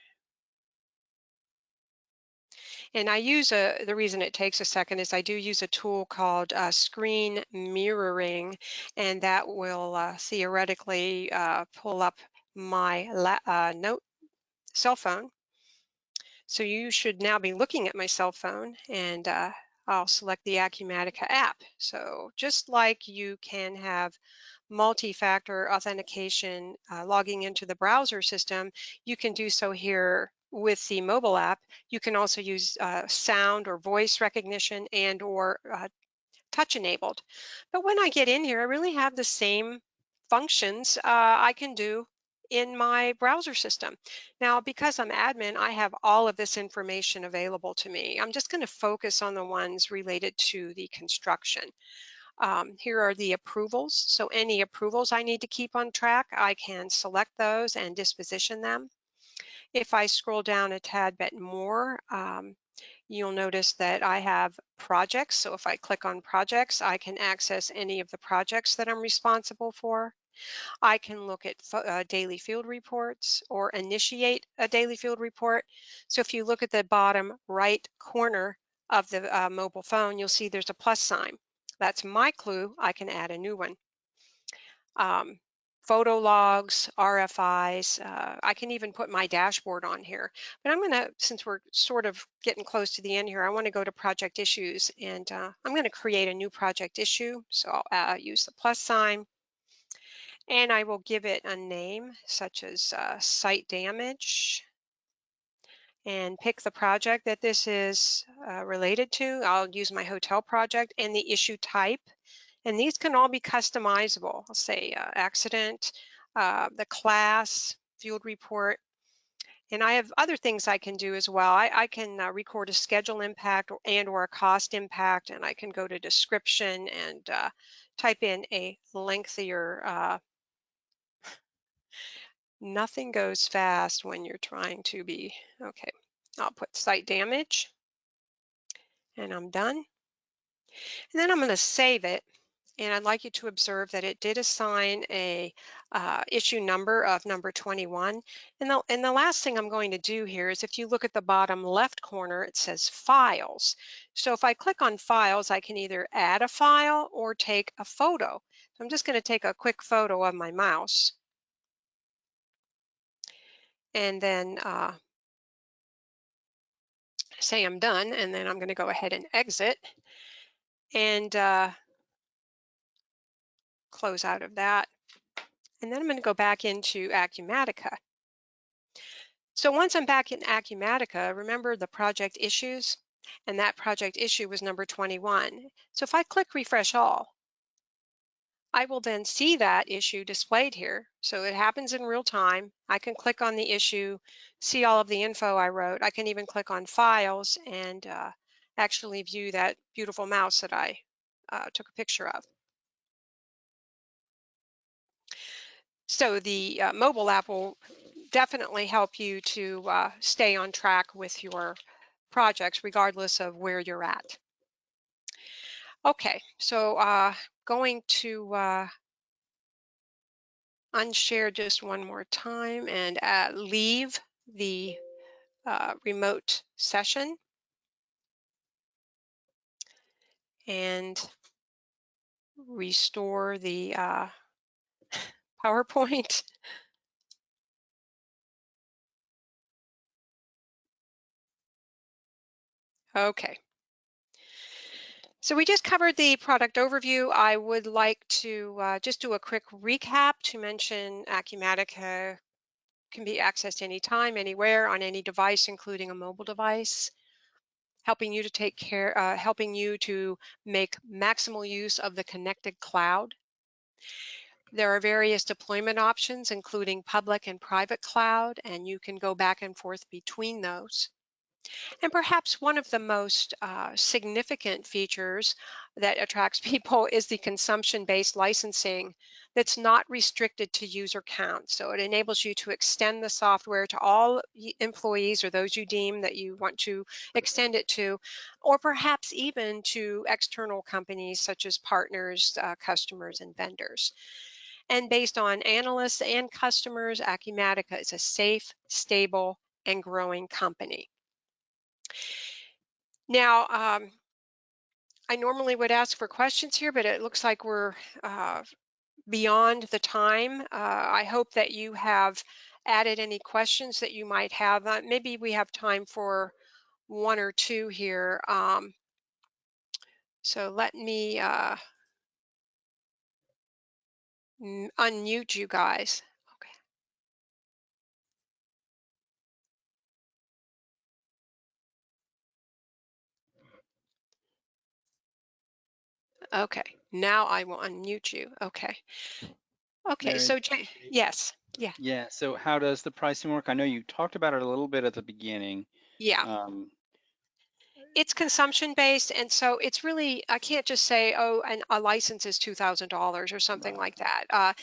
And the reason it takes a second is I do use a tool called screen mirroring, and that will theoretically pull up my note cell phone. So you should now be looking at my cell phone, and I'll select the Acumatica app. So just like you can have multi-factor authentication logging into the browser system, you can do so here with the mobile app. You can also use sound or voice recognition and or touch enabled. But when I get in here, I really have the same functions I can do in my browser system. Now, because I'm admin, I have all of this information available to me. I'm just going to focus on the ones related to the construction. Here are the approvals. So any approvals I need to keep on track, I can select those and disposition them. If I scroll down a tad bit more, you'll notice that I have projects. So if I click on projects, I can access any of the projects that I'm responsible for. I can look at daily field reports or initiate a daily field report. So if you look at the bottom right corner of the mobile phone, you'll see there's a plus sign. That's my clue. I can add a new one. Um, Photo logs, RFIs. I can even put my dashboard on here. But I'm going to, since we're sort of getting close to the end here, I want to go to project issues, and I'm going to create a new project issue. So I'll use the plus sign, and I will give it a name such as site damage, and pick the project that this is related to. I'll use my hotel project and the issue type. And these can all be customizable. I'll say accident, the class, field report, and I have other things I can do as well. I can record a schedule impact and or a cost impact, and I can go to description and type in a lengthier, nothing goes fast when you're trying to be, okay. I'll put site damage, and I'm done. And then I'm going to save it. And I'd like you to observe that it did assign a issue number of number 21. And the last thing I'm going to do here is if you look at the bottom left corner, it says files. So if I click on files, I can either add a file or take a photo. So I'm just going to take a quick photo of my mouse. And then say I'm done. And then I'm going to go ahead and exit and close out of that. And then I'm going to go back into Acumatica. So once I'm back in Acumatica, remember the project issues? And that project issue was number 21. So if I click refresh all, I will then see that issue displayed here. So it happens in real time. I can click on the issue, see all of the info I wrote. I can even click on files and actually view that beautiful mouse that I took a picture of. So the mobile app will definitely help you to stay on track with your projects regardless of where you're at. Okay, so going to unshare just one more time and leave the remote session and restore the PowerPoint. Okay. So we just covered the product overview. I would like to just do a quick recap to mention Acumatica can be accessed anytime, anywhere, on any device, including a mobile device, helping you to helping you to make maximal use of the connected cloud. There are various deployment options, including public and private cloud, and you can go back and forth between those. And perhaps one of the most significant features that attracts people is the consumption-based licensing that's not restricted to user count. So it enables you to extend the software to all employees or those you deem that you want to extend it to, or perhaps even to external companies such as partners, customers, and vendors. And based on analysts and customers, Acumatica is a safe, stable, and growing company. Now, I normally would ask for questions here, but it looks like we're uh, beyond the time. I hope that you have added any questions that you might have. Maybe we have time for one or two here. So let me unmute you guys. Okay. Okay. Now I will unmute you. Okay. Okay. Mary, So, yes. Yeah. yeah, so how does the pricing work? I know you talked about it a little bit at the beginning. Yeah. Um, It's consumption based, and so it's really, I can't just say, oh, and a license is $2,000 or something right. like that.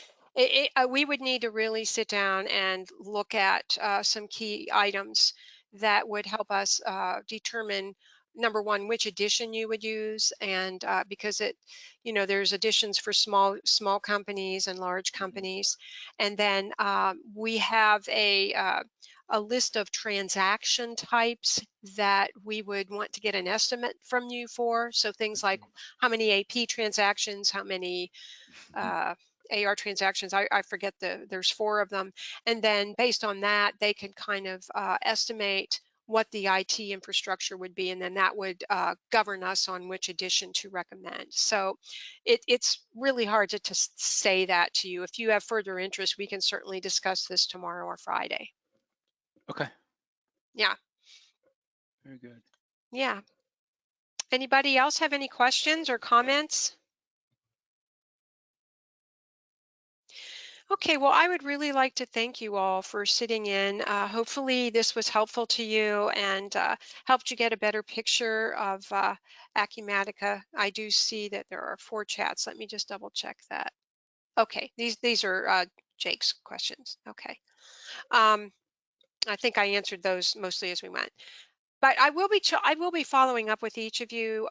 We would need to really sit down and look at some key items that would help us determine, number one, which edition you would use, and because there's editions for small companies and large Mhm. companies, and then we have a list of transaction types that we would want to get an estimate from you for. So things like how many AP transactions, how many uh, AR transactions. I forget there's four of them. And then based on that, they can kind of estimate what the IT infrastructure would be, and then that would govern us on which edition to recommend. So it's really hard to say that to you. If you have further interest, we can certainly discuss this tomorrow or Friday. Okay, Yeah. very good. Yeah. Anybody else have any questions or comments? Okay, well, I would really like to thank you all for sitting in. Hopefully, this was helpful to you and helped you get a better picture of Acumatica. I do see that there are four chats. Let me just double check that. Okay, these are Jake's questions. Okay, um, I think I answered those mostly as we went. But I will be following up with each of you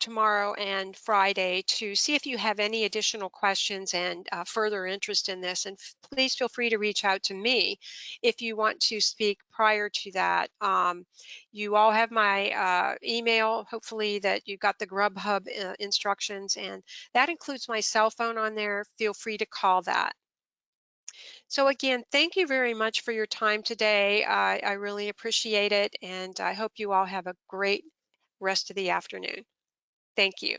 tomorrow and Friday to see if you have any additional questions and further interest in this. And please feel free to reach out to me if you want to speak prior to that. You all have my email. Hopefully that you got the Grubhub instructions, and that includes my cell phone on there. Feel free to call that. So again, thank you very much for your time today. I really appreciate it, and I hope you all have a great rest of the afternoon. Thank you.